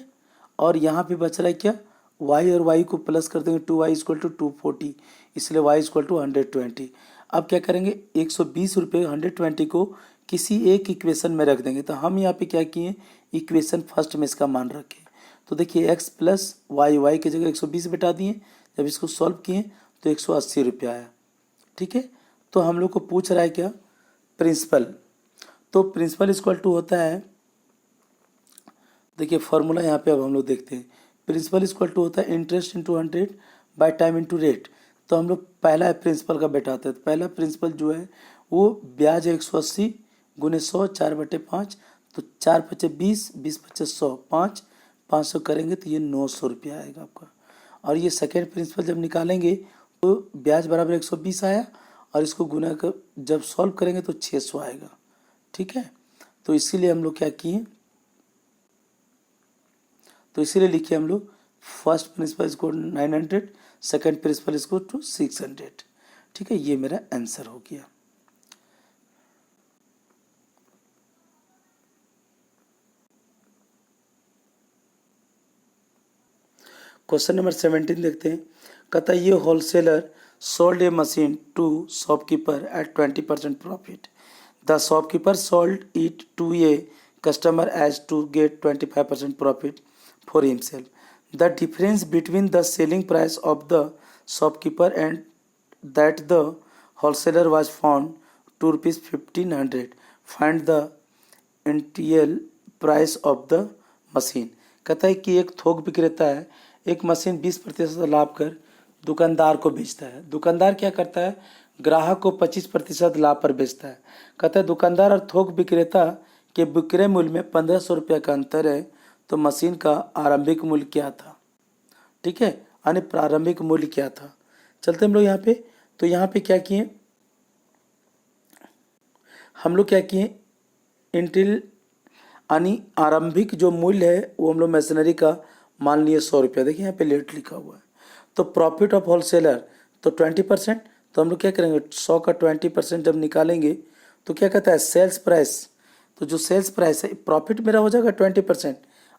और यहाँ पे बच रहा है क्या, y और y को प्लस कर देंगे, 2y इक्वल टू 240, इसलिए y इक्वल टू 120। अब क्या करेंगे 120 रुपये 120 को किसी एक इक्वेशन में रख देंगे। तो हम यहाँ पे क्या किए, इक्वेशन फर्स्ट में इसका मान रखें। तो देखिए x प्लस y की जगह 120 बिठा दिए, जब इसको सॉल्व किए तो 180 रुपया आया। ठीक है, तो हम लोग को पूछ रहा है क्या, प्रिंसिपल। तो प्रिंसिपल इक्वल टू होता है, देखिए फॉर्मूला यहाँ पे अब हम लोग देखते हैं। प्रिंसिपल इक्वल टू होता है interest into 100 by time into rate. तो हम लोग पहला प्रिंसिपल का बैठाते हैं, तो पहला प्रिंसिपल जो है वो ब्याज है 180 गुने 100 4/5, तो 4 पचे 20, 20 पचे 100, 500 करेंगे तो ये 900 रुपया आएगा आपका। और ये सेकेंड प्रिंसिपल जब निकालेंगे तो ब्याज बराबर 120 आया, और इसको गुना कर जब सॉल्व करेंगे तो 600 आएगा। ठीक है, तो इसीलिए हम लोग क्या किए, तो इसीलिए लिखिए हम लोग फर्स्ट प्रिंसिपल इसको 900, सेकेंड प्रिंसिपल इसको टू 600। ठीक है, ये मेरा आंसर हो गया। क्वेश्चन नंबर 17 देखते हैं। कहता है ये wholesaler sold a machine to shopkeeper at 20% profit. The shopkeeper sold it to a customer as to get 25% profit for himself. The difference between the selling price of the shopkeeper and that the wholesaler was found to rupees 1500, find the initial price of the machine. कहता है कि एक थोक विक्रेता है, एक machine 20% लाभ कर दुकानदार को बेचता है। दुकानदार क्या करता है, ग्राहक को 25% लाभ पर बेचता है। कहता है दुकानदार और थोक विक्रेता के विक्रय मूल्य में 1500 रुपये का अंतर है, तो मशीन का आरंभिक मूल्य क्या था। ठीक है, यानी प्रारंभिक मूल्य क्या था। चलते हम लोग यहाँ पे, तो यहाँ पे क्या किए हम लोग, क्या किए इंटिल यानी आरंभिक जो मूल्य है वो हम लोग मशीनरी का मान लिए 100 रुपया। देखिए यहाँ पे लेट लिखा हुआ है। तो प्रॉफिट ऑफ होलसेलर तो 20%, तो हम लोग क्या करेंगे 100 का 20% जब निकालेंगे तो क्या कहता है सेल्स प्राइस। तो जो सेल्स प्राइस है, प्रॉफिट मेरा हो जाएगा 20%,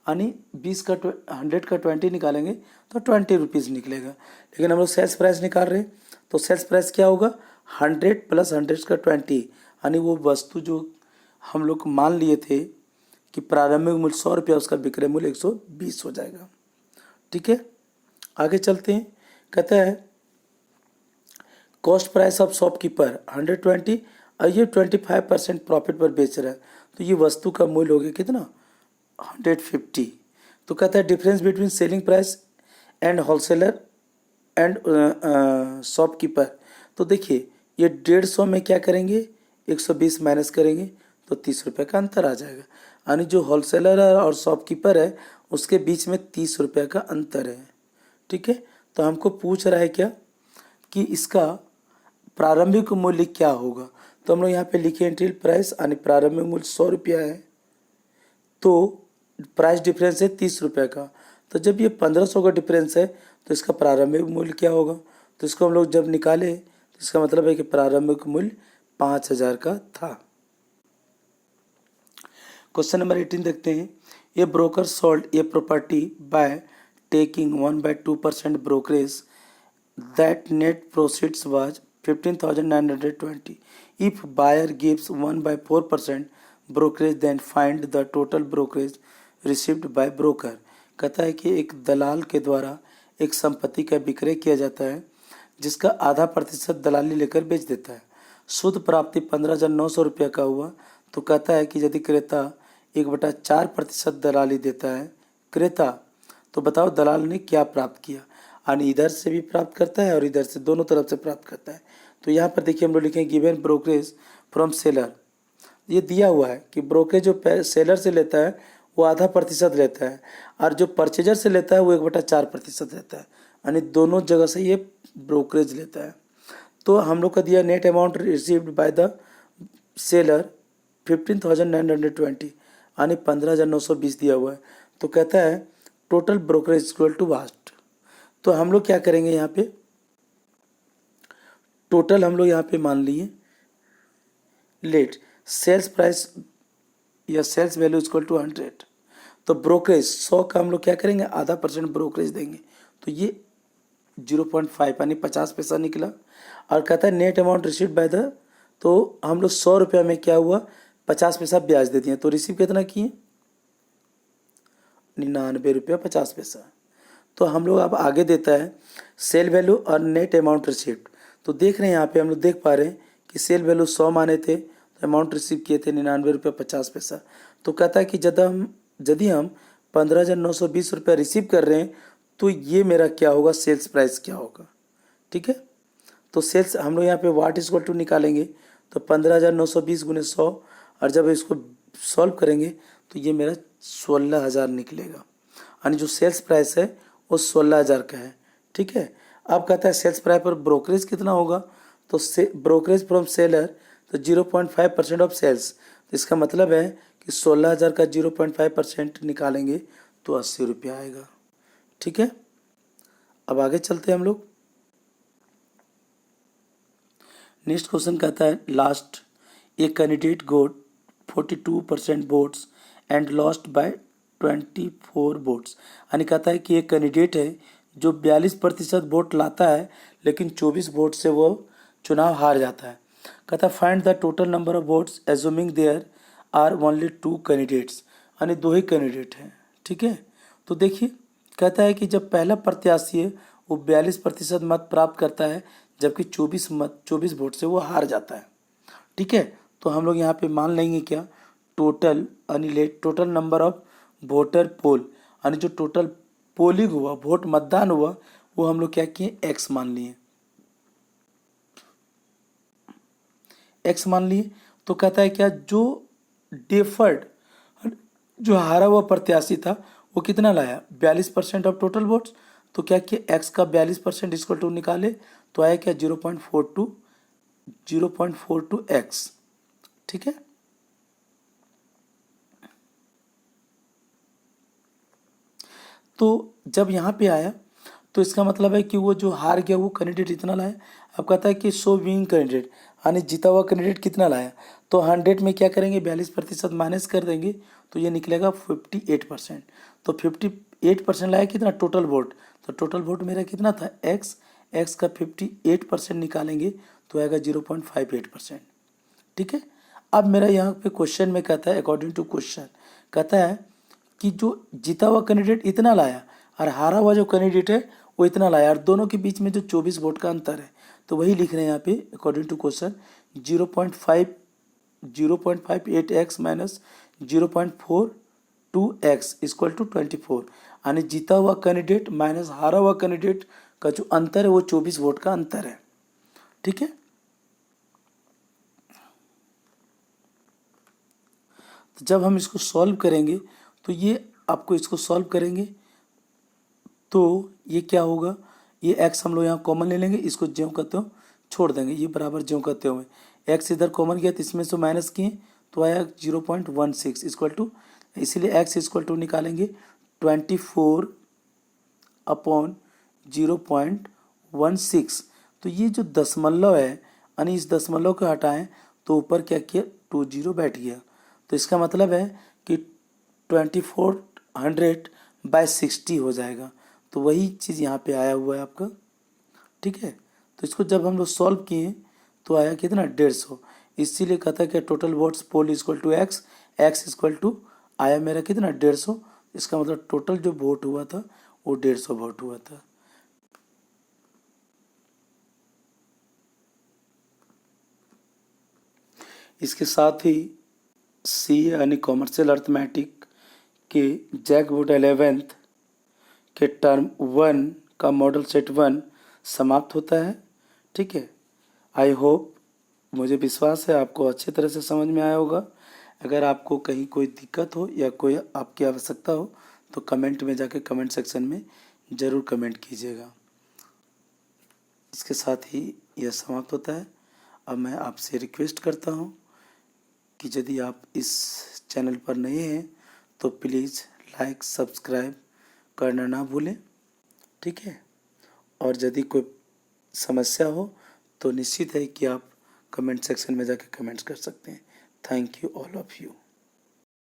यानी 20 का 100 का 20 निकालेंगे तो 20 रुपीज़ निकलेगा। लेकिन हम लोग सेल्स प्राइस निकाल रहे हैं, तो सेल्स प्राइस क्या होगा 100 प्लस 100 का 20, यानी वो वस्तु जो हम लोग मान लिए थे कि प्रारंभिक मूल्य 100 रुपया, उसका विक्रय मूल्य 120 हो जाएगा। ठीक है, आगे चलते हैं। कहता है कॉस्ट प्राइस ऑफ शॉपकीपर 120, और ये 25% प्रॉफिट पर बेच रहा है, तो ये वस्तु का मूल्य हो गया कितना 150। तो कहता है difference between selling price and wholesaler and shopkeeper. तो देखिए ये 150 में क्या करेंगे 120 माइनस करेंगे तो 30 रुपये का अंतर आ जाएगा, यानी जो होलसेलर है और शॉपकीपर है उसके बीच में 30 रुपये का अंतर है। ठीक है, तो हमको पूछ रहा है क्या कि इसका प्रारंभिक मूल्य क्या होगा। तो हम लोग यहाँ पे लिखे इंटीरियल प्राइस, यानी प्रारंभिक मूल्य 100 रुपया है, तो प्राइस डिफरेंस है 30 रुपये का। तो जब ये 1500 का डिफरेंस है तो इसका प्रारंभिक मूल्य क्या होगा। तो इसको हम लोग जब निकाले तो इसका मतलब है कि प्रारंभिक मूल्य 5000 का था। क्वेश्चन नंबर 18 देखते हैं। A broker sold a property by taking 1/2% brokerage, that net proceeds was 15,920. If buyer gives 1/4% brokerage, then find the total brokerage received by broker. कहता है कि एक दलाल के द्वारा एक संपत्ति का विक्रय किया जाता है जिसका आधा प्रतिशत दलाली लेकर बेच देता है। शुद्ध प्राप्ति 15,900 रुपये का हुआ। तो कहता है कि यदि क्रेता 1/4% दलाली देता है क्रेता, तो बताओ दलाल ने क्या प्राप्त किया। यानी इधर से भी प्राप्त करता है और इधर से, दोनों तरफ से प्राप्त करता है। तो यहाँ पर देखिए हम लोग लिखेंगे गिवन ब्रोकरेज फ्रॉम सेलर। ये दिया हुआ है कि ब्रोकरेज जो सेलर से लेता है वो आधा प्रतिशत लेता है, और जो परचेजर से लेता है वो 1/4% लेता है, यानी दोनों जगह से ये ब्रोकरेज लेता है। तो हम लोग का दिया net amount received by the seller 15,920, यानी 15,920 दिया हुआ है। तो कहता है total brokerage equal to vast. तो हम लोग क्या करेंगे यहाँ पे, टोटल हम लोग यहाँ पे मान लिए लेट सेल्स प्राइस या सेल्स वैल्यू इक्वल टू 100। तो ब्रोकरेज 100 का हम लोग क्या करेंगे आधा % ब्रोकरेज देंगे, तो ये 0.5 यानी 50 पैसा निकला। और कहता है net amount received by the, तो हम लोग 100 रुपया में क्या हुआ 50 पैसा ब्याज दे दिए, तो रिसीव कितना किए 99 रुपया 50 पैसा। तो हम लोग अब आगे देता है सेल वैल्यू और नेट अमाउंट रिसीव्ड। तो देख रहे हैं यहाँ पे हम लोग देख पा रहे हैं कि सेल वैल्यू 100 माने थे, तो अमाउंट रिसीव किए थे 99 रुपये 50 पैसा। तो कहता है कि यदि हम 15,920 रुपये रिसीव कर रहे हैं तो ये मेरा क्या होगा सेल्स प्राइस क्या होगा। ठीक है, तो सेल्स हम लोग यहाँ पे वाट इक्वल टू निकालेंगे, तो 15,920 × 100, और जब इसको सॉल्व करेंगे तो ये मेरा 16,000 निकलेगा, यानी जो सेल्स प्राइस है वो 16,000 का है। ठीक है, अब कहता है सेल्स प्राइस पर ब्रोकरेज कितना होगा, तो ब्रोकरेज फ्रॉम सेलर तो 0.5% ऑफ सेल्स। तो इसका मतलब है कि 16,000 का 0.5% निकालेंगे तो 80 रुपया आएगा। ठीक है, अब आगे चलते हैं हम लोग। नेक्स्ट क्वेश्चन कहता है last a candidate got 42% votes and lost by 24 votes. यानी कहता है कि एक कैंडिडेट है जो 42% वोट लाता है लेकिन 24 वोट से वो चुनाव हार जाता है। कहता है find the total number of votes assuming there are only 2 candidates, यानी 2 ही कैंडिडेट हैं। ठीक है, तो देखिए कहता है कि जब पहला प्रत्याशी है वो 42% मत प्राप्त करता है जबकि 24 वोट से वो हार जाता है। ठीक है, तो हम लोग यहाँ पे मान लेंगे क्या, टोटल यानी टोटल नंबर ऑफ वोटर पोल, यानी जो टोटल पोलिंग हुआ, वोट मतदान हुआ, वो हम लोग क्या किए, एक्स मान लिए। एक्स मान लिए तो कहता है क्या, जो डेफर्ड, जो हारा हुआ प्रत्याशी था, वो कितना लाया, 42% ऑफ टोटल वोट्स। तो क्या किया, एक्स का 42% इक्वल टू निकाले तो आया क्या, 0.42 एक्स। ठीक है, तो जब यहाँ पे आया तो इसका मतलब है कि वो जो हार गया वो कैंडिडेट इतना लाया। अब कहता है कि सो विनिंग कैंडिडेट, यानी जीता हुआ कैंडिडेट कितना लाया, तो 100 में क्या करेंगे, 42% माइनस कर देंगे तो ये निकलेगा 58%। तो 58% लाया कितना, टोटल वोट। तो टोटल वोट मेरा कितना था, एक्स। एक्स का 58% निकालेंगे तो आएगा 0.58%। ठीक है, अब मेरा यहाँ पे क्वेश्चन में कहता है, अकॉर्डिंग टू क्वेश्चन कहता है कि जो जीता हुआ कैंडिडेट इतना लाया और हारा हुआ जो कैंडिडेट है वो इतना लाया, और दोनों के बीच में जो 24 वोट का अंतर है, तो वही लिख रहे हैं यहाँ पे according to question, 0.58 X minus 0.42 X equal to 24, यानी जीता हुआ कैंडिडेट माइनस हारा हुआ कैंडिडेट का जो अंतर है वो 24 वोट का अंतर है। ठीक है, तो जब हम इसको सॉल्व करेंगे तो ये आपको इसको सॉल्व करेंगे तो ये क्या होगा, ये x हम लोग यहाँ कॉमन ले लेंगे, इसको ज्यों करते हो छोड़ देंगे, ये बराबर ज्यों करते हुए x इधर कॉमन गया तो इसमें से माइनस किए तो आया 0.16 इक्वल टू, इसीलिए x इक्वल टू निकालेंगे 24/0.16। तो ये जो दशमलव है, यानी इस दशमलव को हटाएं तो ऊपर क्या किया, 20 बैठ गया। तो इसका मतलब है कि 2400/60 हो जाएगा। तो वही चीज़ यहाँ पे आया हुआ है आपका। ठीक है, तो इसको जब हम लोग सॉल्व किए तो आया कितना, 150। इसीलिए कहता है कि total votes poll equal to x, x equal to आया मेरा कितना, 150। इसका मतलब टोटल जो वोट हुआ था वो 150 वोट हुआ था। इसके साथ ही सी यानी कॉमर्शियल अर्थमेटिक के जैक बोर्ड 11th के टर्म 1 का मॉडल सेट 1 समाप्त होता है। ठीक है, आई होप, मुझे विश्वास है आपको अच्छी तरह से समझ में आया होगा। अगर आपको कहीं कोई दिक्कत हो या कोई आपकी आवश्यकता हो तो कमेंट में जाके कमेंट सेक्शन में ज़रूर कमेंट कीजिएगा। इसके साथ ही यह समाप्त होता है। अब मैं आपसे रिक्वेस्ट करता हूँ कि यदि आप इस चैनल पर नए हैं तो प्लीज़ लाइक सब्सक्राइब करना ना भूलें। ठीक है, और यदि कोई समस्या हो तो निश्चित है कि आप कमेंट सेक्शन में जाकर कमेंट्स कर सकते हैं। Thank you all of you.